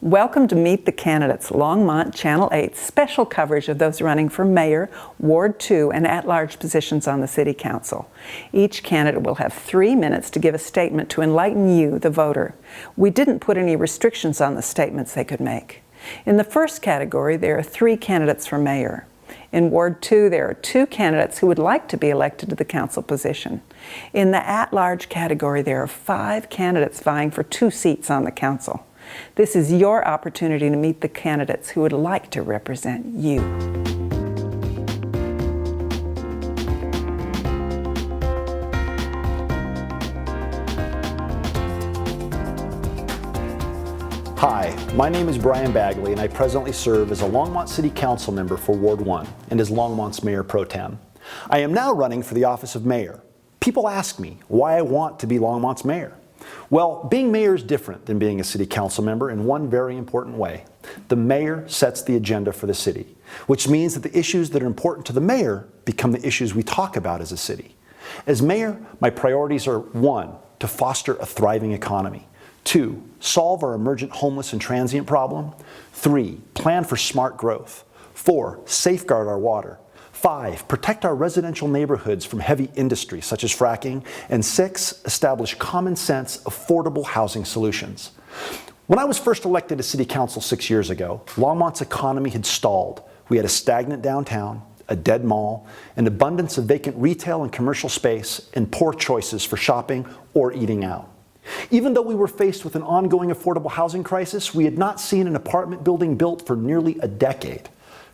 Welcome to Meet the Candidates, Longmont Channel 8's special coverage of those running for mayor, Ward 2, and at-large positions on the City Council. Each candidate will have 3 minutes to give a statement to enlighten you, the voter. We didn't put any restrictions on the statements they could make. In the first category, there are 3 candidates for mayor. In Ward 2, there are 2 candidates who would like to be elected to the council position. In the at-large category, there are 5 candidates vying for 2 seats on the council. This is your opportunity to meet the candidates who would like to represent you. Hi, my name is Brian Bagley and I presently serve as a Longmont City Council member for Ward 1 and as Longmont's Mayor Pro Tem. I am now running for the office of Mayor. People ask me why I want to be Longmont's Mayor. Well, being mayor is different than being a city council member in one very important way. The mayor sets the agenda for the city, which means that the issues that are important to the mayor become the issues we talk about as a city. As mayor, my priorities are 1, to foster a thriving economy. 2, solve our emergent homeless and transient problem. 3, plan for smart growth. 4, safeguard our water. 5, protect our residential neighborhoods from heavy industry such as fracking. And 6, establish common sense, affordable housing solutions. When I was first elected to City Council 6 years ago, Longmont's economy had stalled. We had a stagnant downtown, a dead mall, an abundance of vacant retail and commercial space, and poor choices for shopping or eating out. Even though we were faced with an ongoing affordable housing crisis, we had not seen an apartment building built for nearly a decade.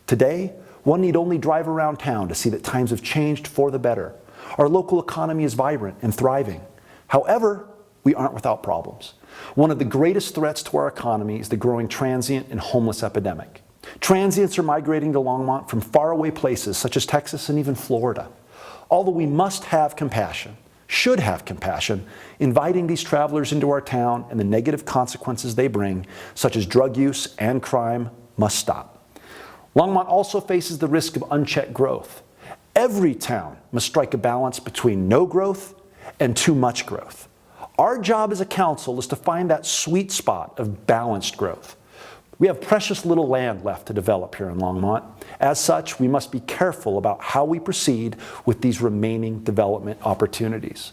Today, one need only drive around town to see that times have changed for the better. Our local economy is vibrant and thriving. However, we aren't without problems. One of the greatest threats to our economy is the growing transient and homeless epidemic. Transients are migrating to Longmont from faraway places such as Texas and even Florida. Although we must have compassion, should have compassion, inviting these travelers into our town and the negative consequences they bring, such as drug use and crime, must stop. Longmont also faces the risk of unchecked growth. Every town must strike a balance between no growth and too much growth. Our job as a council is to find that sweet spot of balanced growth. We have precious little land left to develop here in Longmont. As such, we must be careful about how we proceed with these remaining development opportunities.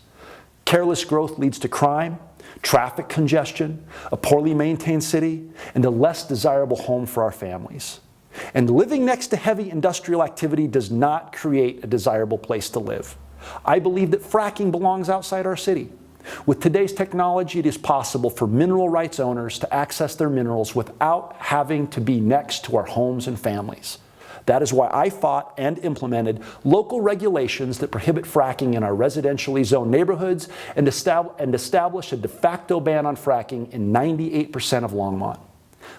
Careless growth leads to crime, traffic congestion, a poorly maintained city, and a less desirable home for our families. And living next to heavy industrial activity does not create a desirable place to live. I believe that fracking belongs outside our city. With today's technology, it is possible for mineral rights owners to access their minerals without having to be next to our homes and families. That is why I fought and implemented local regulations that prohibit fracking in our residentially zoned neighborhoods and establish a de facto ban on fracking in 98% of Longmont.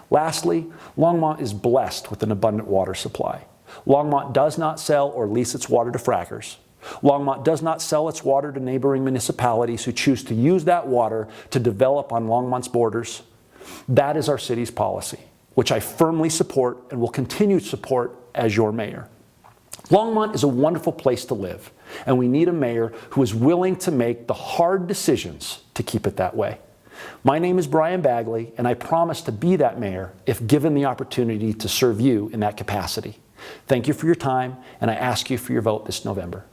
Lastly, Longmont is blessed with an abundant water supply. Longmont does not sell or lease its water to frackers. Longmont does not sell its water to neighboring municipalities who choose to use that water to develop on Longmont's borders. That is our city's policy, which I firmly support and will continue to support as your mayor. Longmont is a wonderful place to live, and we need a mayor who is willing to make the hard decisions to keep it that way. My name is Brian Bagley, and I promise to be that mayor if given the opportunity to serve you in that capacity. Thank you for your time, and I ask you for your vote this November.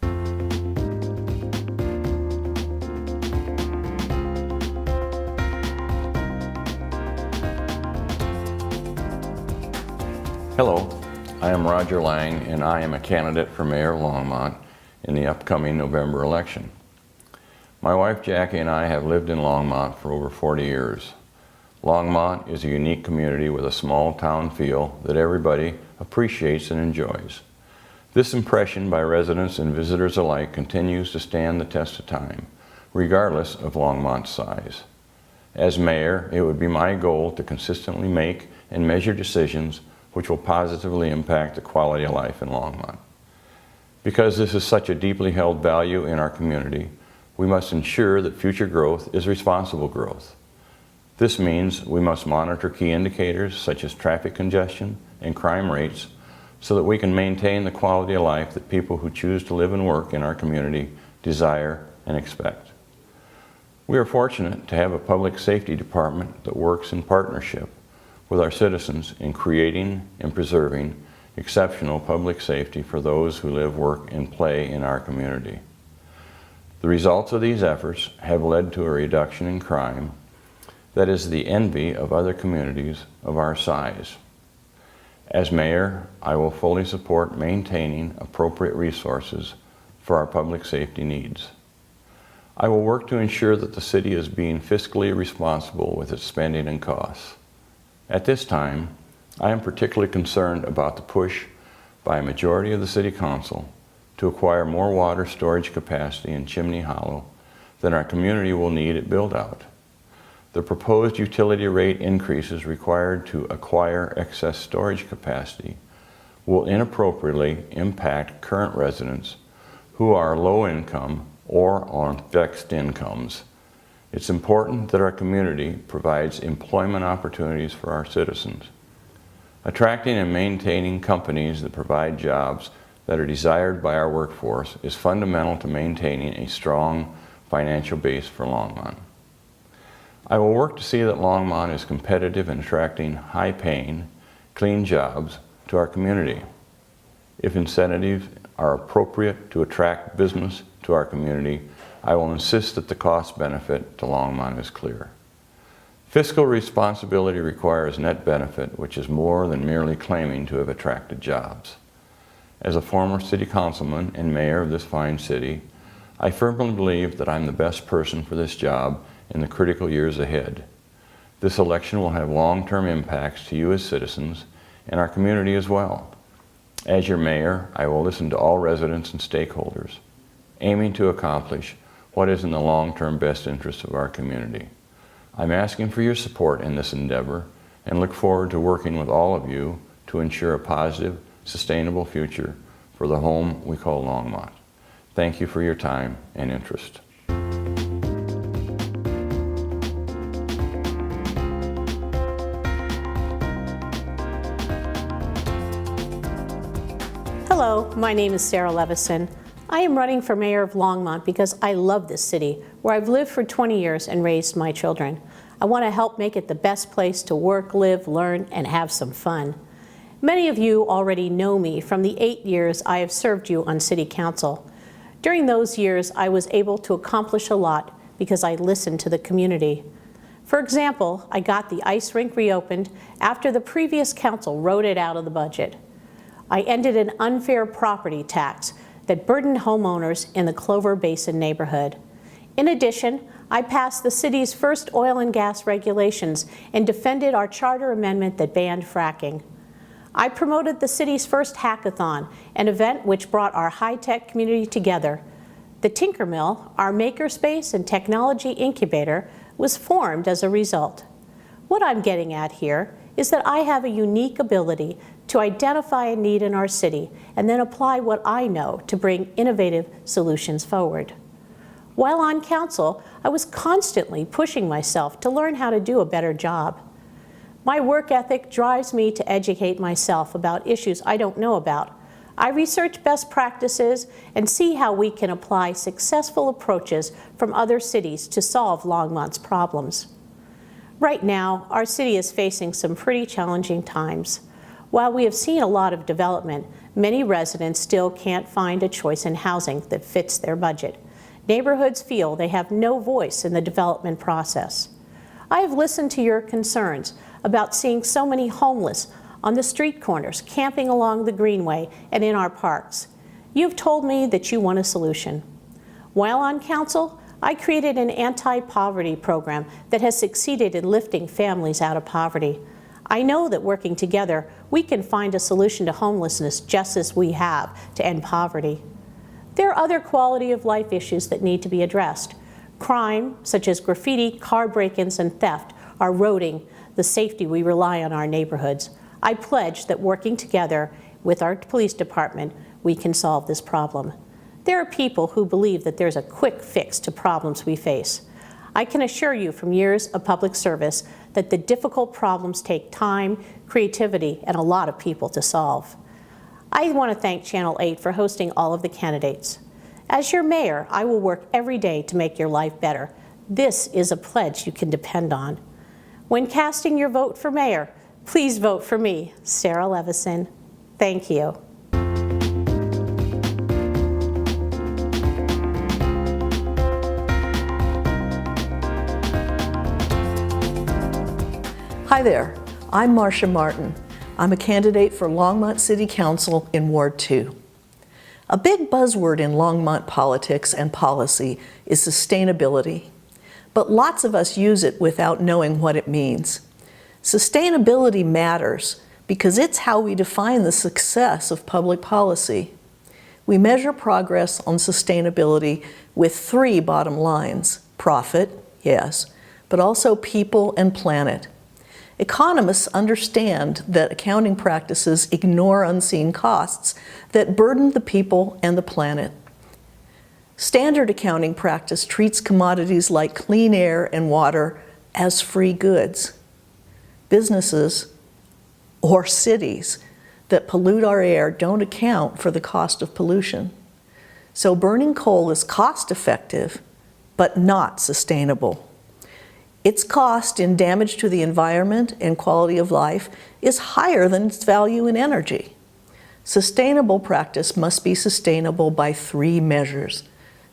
Hello, I am Roger Lang, and I am a candidate for Mayor of Longmont in the upcoming November election. My wife Jackie and I have lived in Longmont for over 40 years. Longmont is a unique community with a small town feel that everybody appreciates and enjoys. This impression by residents and visitors alike continues to stand the test of time, regardless of Longmont's size. As mayor, it would be my goal to consistently make and measure decisions which will positively impact the quality of life in Longmont. Because this is such a deeply held value in our community, we must ensure that future growth is responsible growth. This means we must monitor key indicators such as traffic congestion and crime rates so that we can maintain the quality of life that people who choose to live and work in our community desire and expect. We are fortunate to have a public safety department that works in partnership with our citizens in creating and preserving exceptional public safety for those who live, work, and play in our community. The results of these efforts have led to a reduction in crime that is the envy of other communities of our size. As mayor, I will fully support maintaining appropriate resources for our public safety needs. I will work to ensure that the city is being fiscally responsible with its spending and costs. At this time, I am particularly concerned about the push by a majority of the City Council to acquire more water storage capacity in Chimney Hollow than our community will need at build-out. The proposed utility rate increases required to acquire excess storage capacity will inappropriately impact current residents who are low income or on fixed incomes. It's important that our community provides employment opportunities for our citizens. Attracting and maintaining companies that provide jobs that are desired by our workforce is fundamental to maintaining a strong financial base for Longmont. I will work to see that Longmont is competitive in attracting high-paying, clean jobs to our community. If incentives are appropriate to attract business to our community, I will insist that the cost benefit to Longmont is clear. Fiscal responsibility requires net benefit, which is more than merely claiming to have attracted jobs. As a former city councilman and mayor of this fine city, I firmly believe that I'm the best person for this job in the critical years ahead. This election will have long-term impacts to you as citizens and our community as well. As your mayor, I will listen to all residents and stakeholders, aiming to accomplish what is in the long-term best interest of our community. I'm asking for your support in this endeavor and look forward to working with all of you to ensure a positive, sustainable future for the home we call Longmont. Thank you for your time and interest. Hello, my name is Sarah Levison. I am running for mayor of Longmont because I love this city, where I've lived for 20 years and raised my children. I want to help make it the best place to work, live, learn, and have some fun. Many of you already know me from the 8 years I have served you on City Council. During those years, I was able to accomplish a lot because I listened to the community. For example, I got the ice rink reopened after the previous council wrote it out of the budget. I ended an unfair property tax that burdened homeowners in the Clover Basin neighborhood. In addition, I passed the city's first oil and gas regulations and defended our charter amendment that banned fracking. I promoted the city's first hackathon, an event which brought our high-tech community together. The Tinker Mill, our makerspace and technology incubator, was formed as a result. What I'm getting at here is that I have a unique ability to identify a need in our city and then apply what I know to bring innovative solutions forward. While on council, I was constantly pushing myself to learn how to do a better job. My work ethic drives me to educate myself about issues I don't know about. I research best practices and see how we can apply successful approaches from other cities to solve Longmont's problems. Right now, our city is facing some pretty challenging times. While we have seen a lot of development, many residents still can't find a choice in housing that fits their budget. Neighborhoods feel they have no voice in the development process. I have listened to your concerns about seeing so many homeless on the street corners, camping along the greenway and in our parks. You've told me that you want a solution. While on council, I created an anti-poverty program that has succeeded in lifting families out of poverty. I know that working together, we can find a solution to homelessness just as we have to end poverty. There are other quality of life issues that need to be addressed. Crime, such as graffiti, car break-ins, and theft, are eroding the safety we rely on our neighborhoods. I pledge that working together with our police department, we can solve this problem. There are people who believe that there's a quick fix to problems we face. I can assure you from years of public service that the difficult problems take time, creativity, and a lot of people to solve. I want to thank Channel 8 for hosting all of the candidates. As your mayor, I will work every day to make your life better. This is a pledge you can depend on. When casting your vote for mayor, Please vote for me, Sarah Levison. Thank you. Hi there, I'm Marcia Martin. I'm a candidate for Longmont City Council in Ward 2. A big buzzword in Longmont politics and policy is sustainability, but lots of us use it without knowing what it means. Sustainability matters because it's how we define the success of public policy. We measure progress on sustainability with 3 bottom lines: profit, yes, but also people and planet. Economists understand that accounting practices ignore unseen costs that burden the people and the planet. Standard accounting practice treats commodities like clean air and water as free goods. Businesses or cities that pollute our air don't account for the cost of pollution. So burning coal is cost-effective, but not sustainable. Its cost in damage to the environment and quality of life is higher than its value in energy. Sustainable practice must be sustainable by 3 measures.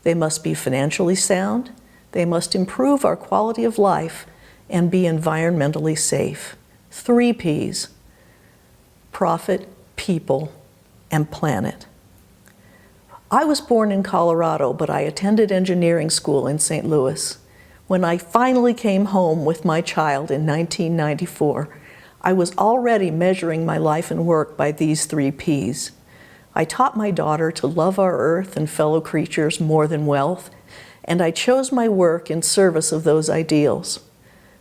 They must be financially sound, they must improve our quality of life, and be environmentally safe. 3 Ps: profit, people, and planet. I was born in Colorado, but I attended engineering school in St. Louis. When I finally came home with my child in 1994, I was already measuring my life and work by these 3 Ps. I taught my daughter to love our earth and fellow creatures more than wealth, and I chose my work in service of those ideals.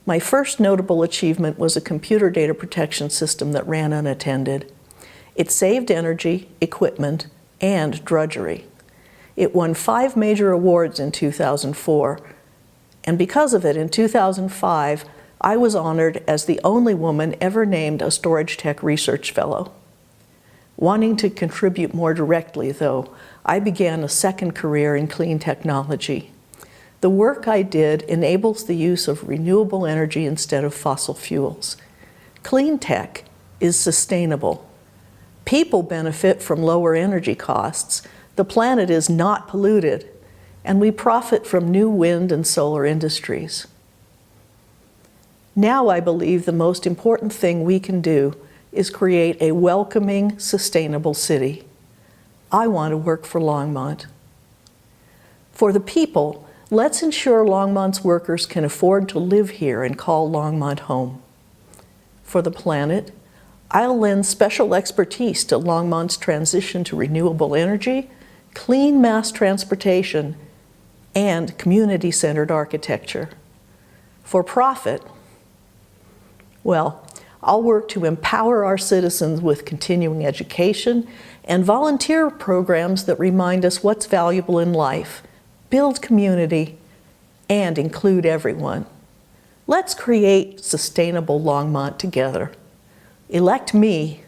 My first notable achievement was a computer data protection system that ran unattended. It saved energy, equipment, and drudgery. It won 5 major awards in 2004, and because of it, in 2005, I was honored as the only woman ever named a Storage Tech Research Fellow. Wanting to contribute more directly, though, I began a second career in clean technology. The work I did enables the use of renewable energy instead of fossil fuels. Clean tech is sustainable. People benefit from lower energy costs. The planet is not polluted, and we profit from new wind and solar industries. Now I believe the most important thing we can do is create a welcoming, sustainable city. I want to work for Longmont. For the people, let's ensure Longmont's workers can afford to live here and call Longmont home. For the planet, I'll lend special expertise to Longmont's transition to renewable energy, clean mass transportation, and community-centered architecture. For profit, well, I'll work to empower our citizens with continuing education and volunteer programs that remind us what's valuable in life, build community, and include everyone. Let's create sustainable Longmont together. Elect me,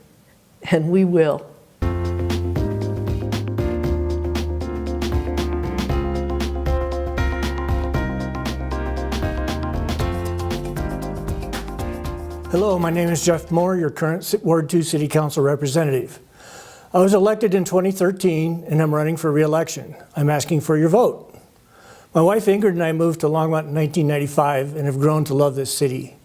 and we will. Hello, my name is Jeff Moore, your current Ward 2 City Council representative. I was elected in 2013 and I'm running for re-election. I'm asking for your vote. My wife Ingrid and I moved to Longmont in 1995 and have grown to love this city.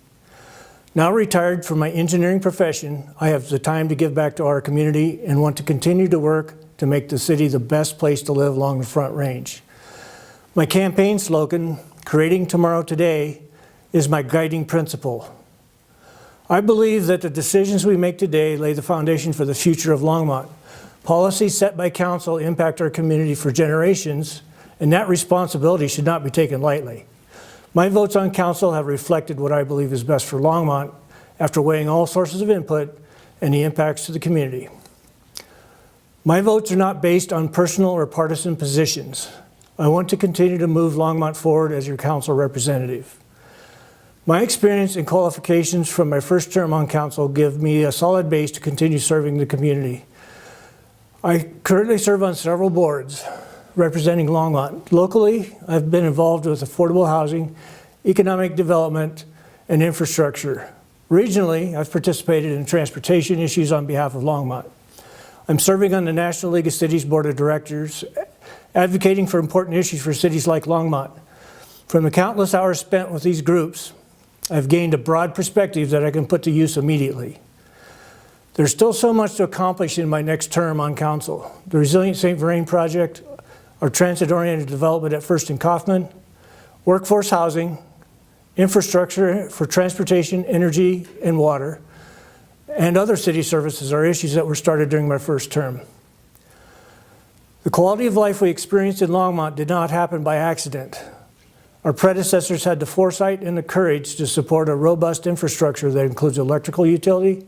Now retired from my engineering profession, I have the time to give back to our community and want to continue to work to make the city the best place to live along the Front Range. My campaign slogan, "Creating Tomorrow Today," is my guiding principle. I believe that the decisions we make today lay the foundation for the future of Longmont. Policies set by council impact our community for generations, and that responsibility should not be taken lightly. My votes on council have reflected what I believe is best for Longmont after weighing all sources of input and the impacts to the community. My votes are not based on personal or partisan positions. I want to continue to move Longmont forward as your council representative. My experience and qualifications from my first term on council give me a solid base to continue serving the community. I currently serve on several boards representing Longmont. Locally, I've been involved with affordable housing, economic development, and infrastructure. Regionally, I've participated in transportation issues on behalf of Longmont. I'm serving on the National League of Cities Board of Directors, advocating for important issues for cities like Longmont. From the countless hours spent with these groups, I've gained a broad perspective that I can put to use immediately. There's still so much to accomplish in my next term on council. The Resilient St. Vrain project, our transit-oriented development at First and Kaufman, workforce housing, infrastructure for transportation, energy, and water, and other city services are issues that were started during my first term. The quality of life we experienced in Longmont did not happen by accident. Our predecessors had the foresight and the courage to support a robust infrastructure that includes electrical utility,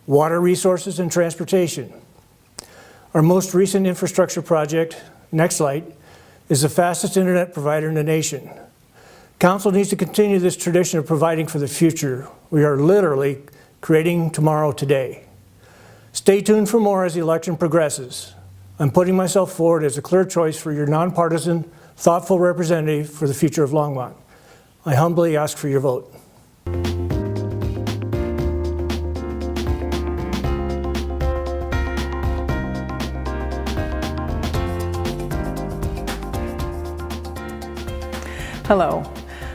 water resources, and transportation. Our most recent infrastructure project, NextLight, is the fastest internet provider in the nation. Council needs to continue this tradition of providing for the future. We are literally creating tomorrow today. Stay tuned for more as the election progresses. I'm putting myself forward as a clear choice for your nonpartisan, thoughtful representative for the future of Longmont. I humbly ask for your vote. Hello,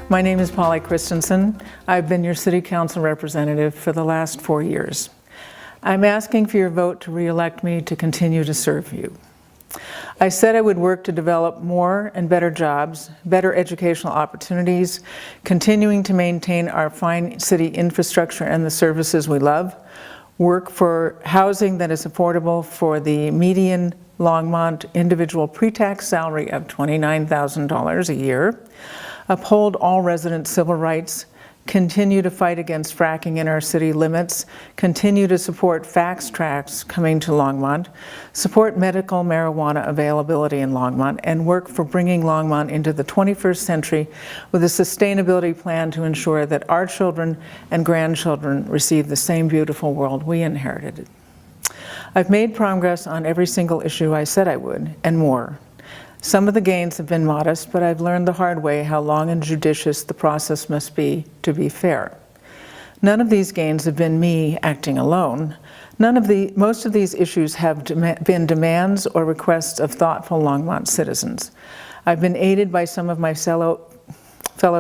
my name is Polly Christensen. I've been your City Council representative for the last 4 years. I'm asking for your vote to re-elect me to continue to serve you. I said I would work to develop more and better jobs, better educational opportunities, continuing to maintain our fine city infrastructure and the services we love, work for housing that is affordable for the median Longmont individual pre-tax salary of $29,000 a year, uphold all resident civil rights, continue to fight against fracking in our city limits, continue to support fast tracks coming to Longmont, support medical marijuana availability in Longmont, and work for bringing Longmont into the 21st century with a sustainability plan to ensure that our children and grandchildren receive the same beautiful world we inherited. I've made progress on every single issue I said I would, and more. Some of the gains have been modest, but I've learned the hard way how long and judicious the process must be to be fair. None of these gains have been me acting alone. Most of these issues have been demands or requests of thoughtful Longmont citizens. I've been aided by some of my fellow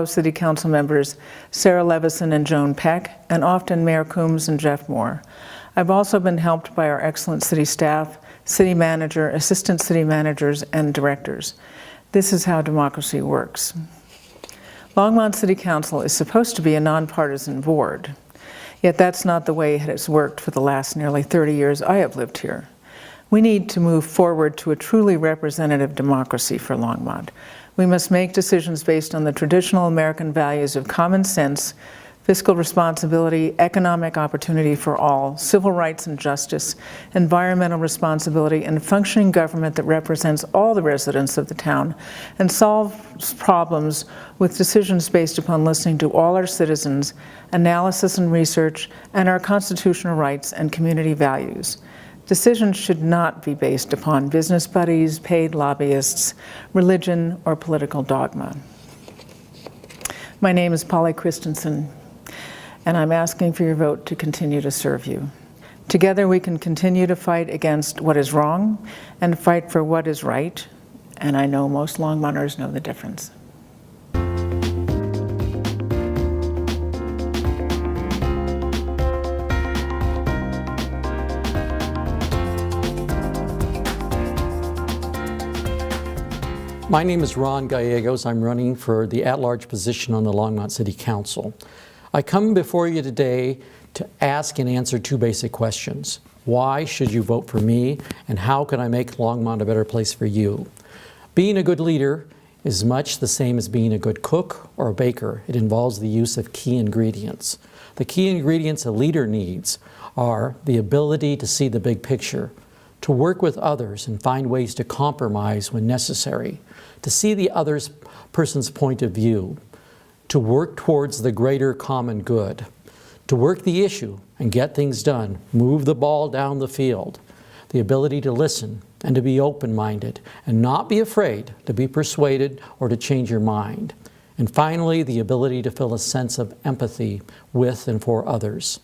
City Council members, Sarah Levison and Joan Peck, and often Mayor Coombs and Jeff Moore. I've also been helped by our excellent city staff, city manager, assistant city managers, and directors. This is how democracy works. Longmont City Council is supposed to be a nonpartisan board, yet that's not the way it has worked for the last nearly 30 years I have lived here. We need to move forward to a truly representative democracy for Longmont. We must make decisions based on the traditional American values of common sense, fiscal responsibility, economic opportunity for all, civil rights and justice, environmental responsibility, and functioning government that represents all the residents of the town and solves problems with decisions based upon listening to all our citizens, analysis and research, and our constitutional rights and community values. Decisions should not be based upon business buddies, paid lobbyists, religion, or political dogma. My name is Polly Christensen, and I'm asking for your vote to continue to serve you. Together we can continue to fight against what is wrong and fight for what is right, and I know most Longmonters know the difference. My name is Ron Gallegos. I'm running for the at-large position on the Longmont City Council. I come before you today to ask and answer two basic questions. Why should you vote for me, and how can I make Longmont a better place for you? Being a good leader is much the same as being a good cook or a baker. It involves the use of key ingredients. The key ingredients a leader needs are the ability to see the big picture, to work with others and find ways to compromise when necessary, to see the other person's point of view, to work towards the greater common good, to work the issue and get things done, move the ball down the field, the ability to listen and to be open-minded and not be afraid to be persuaded or to change your mind. And finally, the ability to feel a sense of empathy with and for others.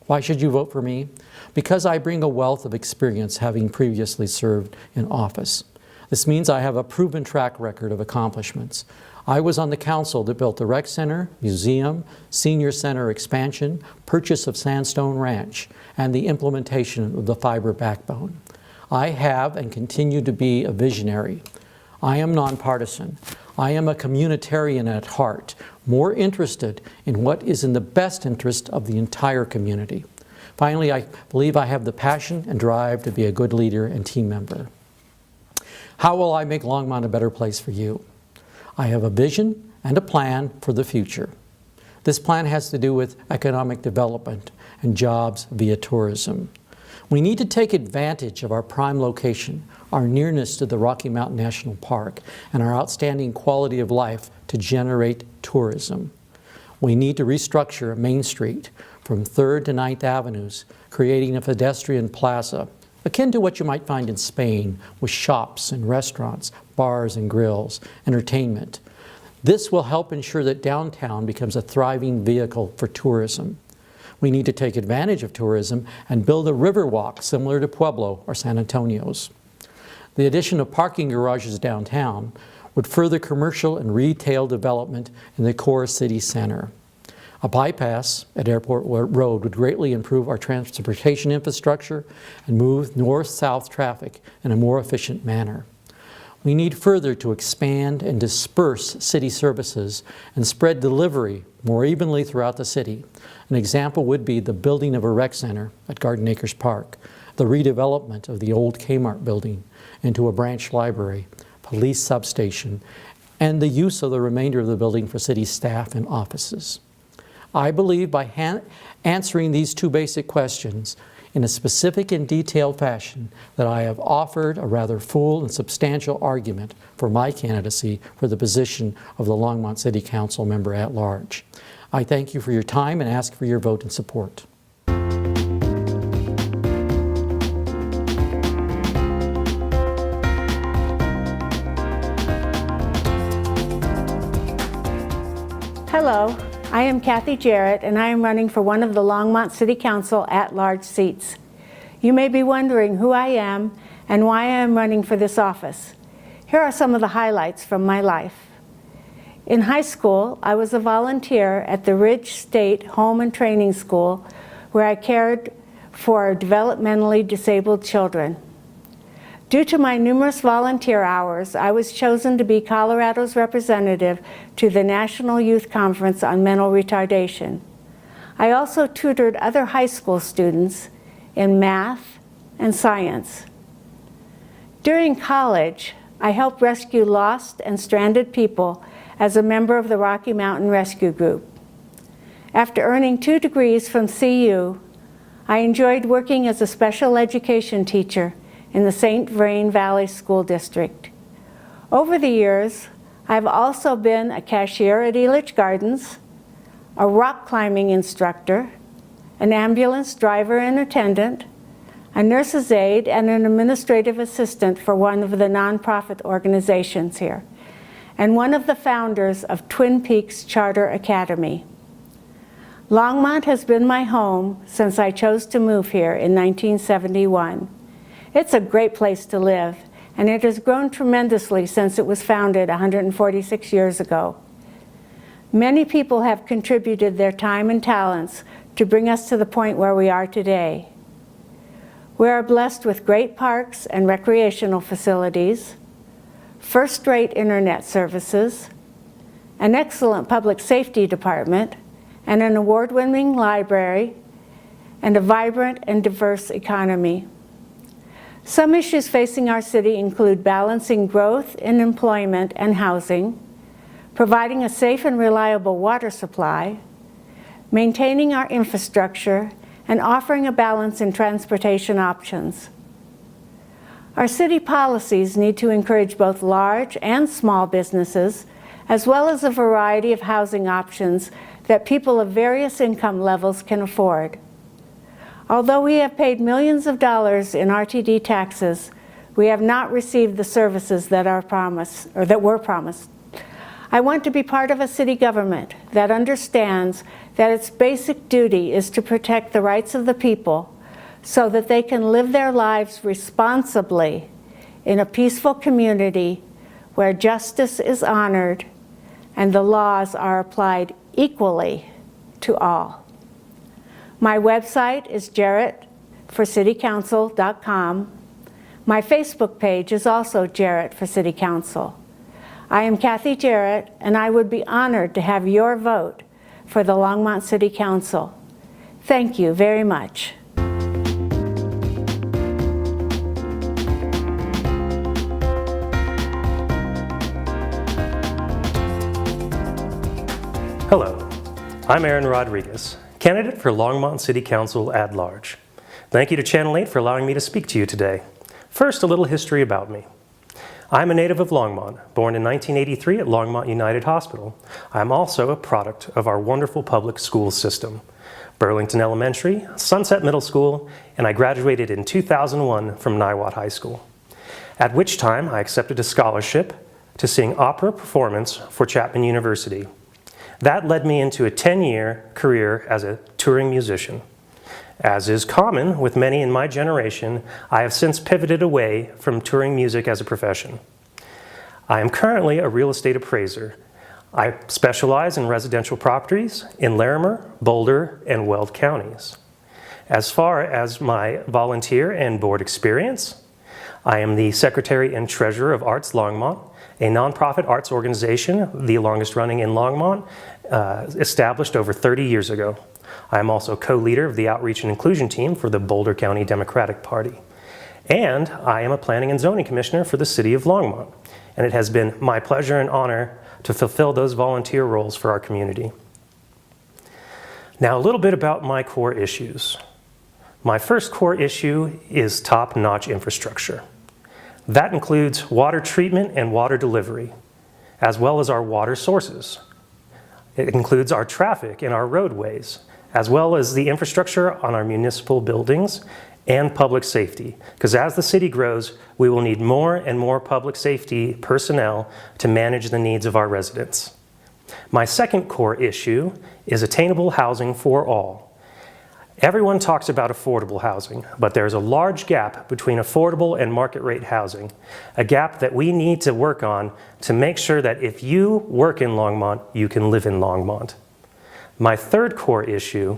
Why should you vote for me? Because I bring a wealth of experience having previously served in office. This means I have a proven track record of accomplishments. I was on the council that built the rec center, museum, senior center expansion, purchase of Sandstone Ranch, and the implementation of the fiber backbone. I have and continue to be a visionary. I am nonpartisan. I am a communitarian at heart, more interested in what is in the best interest of the entire community. Finally, I believe I have the passion and drive to be a good leader and team member. How will I make Longmont a better place for you? I have a vision and a plan for the future. This plan has to do with economic development and jobs via tourism. We need to take advantage of our prime location, our nearness to the Rocky Mountain National Park, and our outstanding quality of life to generate tourism. We need to restructure Main Street from 3rd to 9th Avenues, creating a pedestrian plaza, akin to what you might find in Spain, with shops and restaurants, bars and grills, entertainment. This will help ensure that downtown becomes a thriving vehicle for tourism. We need to take advantage of tourism and build a river walk similar to Pueblo or San Antonio's. The addition of parking garages downtown would further commercial and retail development in the core city center. A bypass at Airport Road would greatly improve our transportation infrastructure and move north-south traffic in a more efficient manner. We need further to expand and disperse city services and spread delivery more evenly throughout the city. An example would be the building of a rec center at Garden Acres Park, the redevelopment of the old Kmart building into a branch library, police substation, and the use of the remainder of the building for city staff and offices. I believe by answering these two basic questions in a specific and detailed fashion that I have offered a rather full and substantial argument for my candidacy for the position of the Longmont City Council member at large. I thank you for your time and ask for your vote and support. Hello, I am Kathy Jarrett, and I am running for one of the Longmont City Council at-large seats. You may be wondering who I am and why I am running for this office. Here are some of the highlights from my life. In high school, I was a volunteer at the Ridge State Home and Training School, where I cared for developmentally disabled children. Due to my numerous volunteer hours, I was chosen to be Colorado's representative to the National Youth Conference on Mental Retardation. I also tutored other high school students in math and science. During college, I helped rescue lost and stranded people as a member of the Rocky Mountain Rescue Group. After earning 2 degrees from CU, I enjoyed working as a special education teacher in the St. Vrain Valley School District. Over the years, I've also been a cashier at Elitch Gardens, a rock climbing instructor, an ambulance driver and attendant, a nurse's aide, and an administrative assistant for one of the nonprofit organizations here, and one of the founders of Twin Peaks Charter Academy. Longmont has been my home since I chose to move here in 1971. It's a great place to live, and it has grown tremendously since it was founded 146 years ago. Many people have contributed their time and talents to bring us to the point where we are today. We are blessed with great parks and recreational facilities, first-rate internet services, an excellent public safety department, and an award-winning library, and a vibrant and diverse economy. Some issues facing our city include balancing growth in employment and housing, providing a safe and reliable water supply, maintaining our infrastructure, and offering a balance in transportation options. Our city policies need to encourage both large and small businesses, as well as a variety of housing options that people of various income levels can afford. Although we have paid millions of dollars in RTD taxes, we have not received the services that were promised. I want to be part of a city government that understands that its basic duty is to protect the rights of the people so that they can live their lives responsibly in a peaceful community where justice is honored and the laws are applied equally to all. My website is jarrettforcitycouncil.com. My Facebook page is also Jarrett for City Council. I am Kathy Jarrett, and I would be honored to have your vote for the Longmont City Council. Thank you very much. Hello, I'm Aaron Rodriguez, candidate for Longmont City Council at large. Thank you to Channel 8 for allowing me to speak to you today. First, a little history about me. I'm a native of Longmont, born in 1983 at Longmont United Hospital. I'm also a product of our wonderful public school system. Burlington Elementary, Sunset Middle School, and I graduated in 2001 from Niwot High School. At which time I accepted a scholarship to sing opera performance for Chapman University. That led me into a 10-year career as a touring musician. As is common with many in my generation, I have since pivoted away from touring music as a profession. I am currently a real estate appraiser. I specialize in residential properties in Larimer, Boulder, and Weld counties. As far as my volunteer and board experience, I am the Secretary and Treasurer of Arts Longmont, a nonprofit arts organization, the longest running in Longmont, established over 30 years ago. I am also co-leader of the Outreach and Inclusion Team for the Boulder County Democratic Party. And I am a Planning and Zoning Commissioner for the City of Longmont. And it has been my pleasure and honor to fulfill those volunteer roles for our community. Now, a little bit about my core issues. My first core issue is top-notch infrastructure. That includes water treatment and water delivery, as well as our water sources. It includes our traffic and our roadways, as well as the infrastructure on our municipal buildings and public safety. Because as the city grows, we will need more and more public safety personnel to manage the needs of our residents. My second core issue is attainable housing for all. Everyone talks about affordable housing, but there's a large gap between affordable and market rate housing, a gap that we need to work on to make sure that if you work in Longmont, you can live in Longmont. My third core issue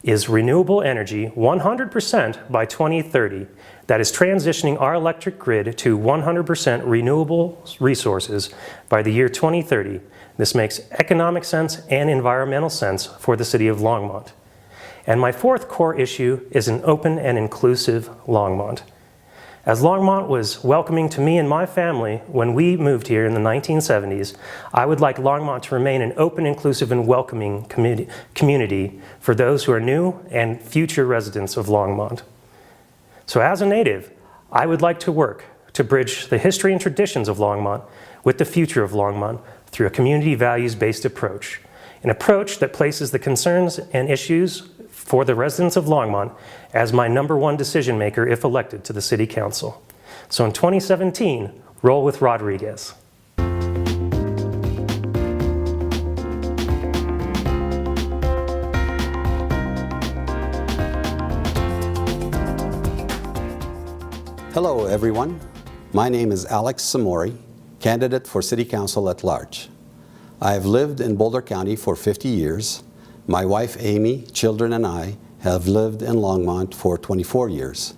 is renewable energy 100% by 2030 that is transitioning our electric grid to 100% renewable resources by the year 2030. This makes economic sense and environmental sense for the city of Longmont. And my fourth core issue is an open and inclusive Longmont. As Longmont was welcoming to me and my family when we moved here in the 1970s, I would like Longmont to remain an open, inclusive, and welcoming community for those who are new and future residents of Longmont. So as a native, I would like to work to bridge the history and traditions of Longmont with the future of Longmont through a community values-based approach, an approach that places the concerns and issues for the residents of Longmont as my #1 decision maker if elected to the City Council. So in 2017, roll with Rodriguez. Hello everyone, my name is Alex Amore, candidate for City Council at large. I have lived in Boulder County for 50 years. My wife Amy, children and I have lived in Longmont for 24 years.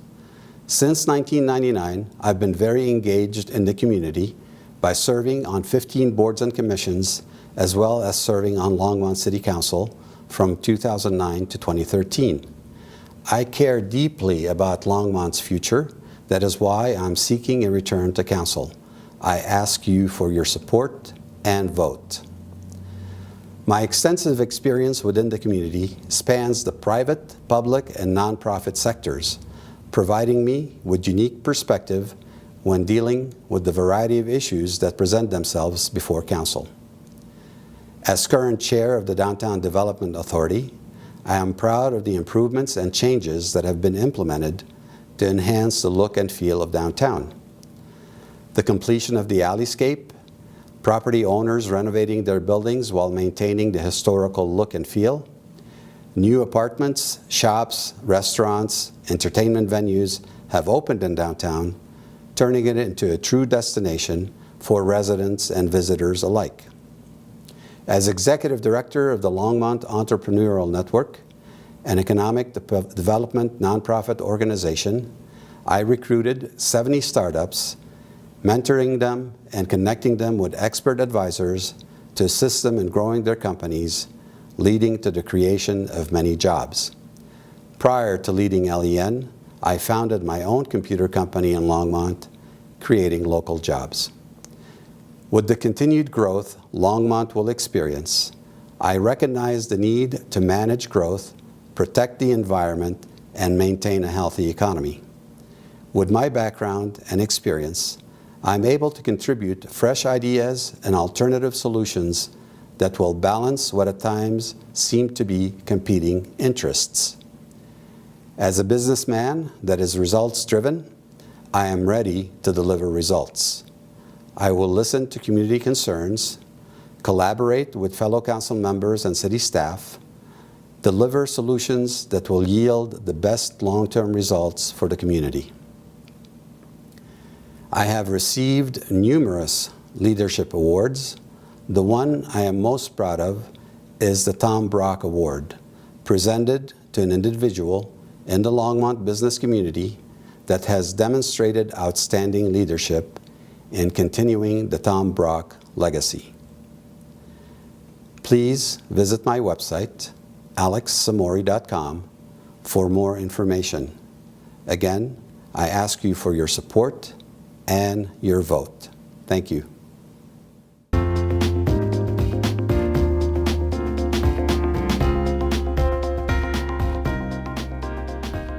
Since 1999, I've been very engaged in the community by serving on 15 boards and commissions, as well as serving on Longmont City Council from 2009 to 2013. I care deeply about Longmont's future. That is why I'm seeking a return to council. I ask you for your support and vote. My extensive experience within the community spans the private, public, and nonprofit sectors, providing me with unique perspective when dealing with the variety of issues that present themselves before council. As current chair of the Downtown Development Authority, I am proud of the improvements and changes that have been implemented to enhance the look and feel of downtown. The completion of the alleyscape, property owners renovating their buildings while maintaining the historical look and feel, new apartments, shops, restaurants, entertainment venues have opened in downtown, turning it into a true destination for residents and visitors alike. As Executive Director of the Longmont Entrepreneurial Network, an economic development nonprofit organization, I recruited 70 startups, mentoring them and connecting them with expert advisors to assist them in growing their companies, leading to the creation of many jobs. Prior to leading LEN, I founded my own computer company in Longmont, creating local jobs. With the continued growth Longmont will experience, I recognize the need to manage growth, protect the environment, and maintain a healthy economy. With my background and experience, I'm able to contribute fresh ideas and alternative solutions that will balance what at times seem to be competing interests. As a businessman that is results-driven, I am ready to deliver results. I will listen to community concerns, collaborate with fellow council members and city staff, deliver solutions that will yield the best long-term results for the community. I have received numerous leadership awards. The one I am most proud of is the Tom Brock Award, presented to an individual in the Longmont business community that has demonstrated outstanding leadership in continuing the Tom Brock legacy. Please visit my website, alexsamore.com, for more information. Again, I ask you for your support and your vote. Thank you.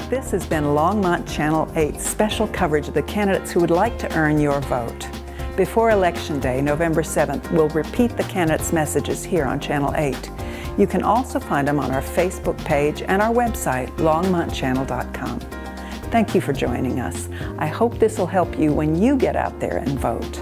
This has been Longmont Channel 8's special coverage of the candidates who would like to earn your vote. Before Election Day, November 7th, we'll repeat the candidates' messages here on Channel 8. You can also find them on our Facebook page and our website, longmontchannel.com. Thank you for joining us. I hope this will help you when you get out there and vote.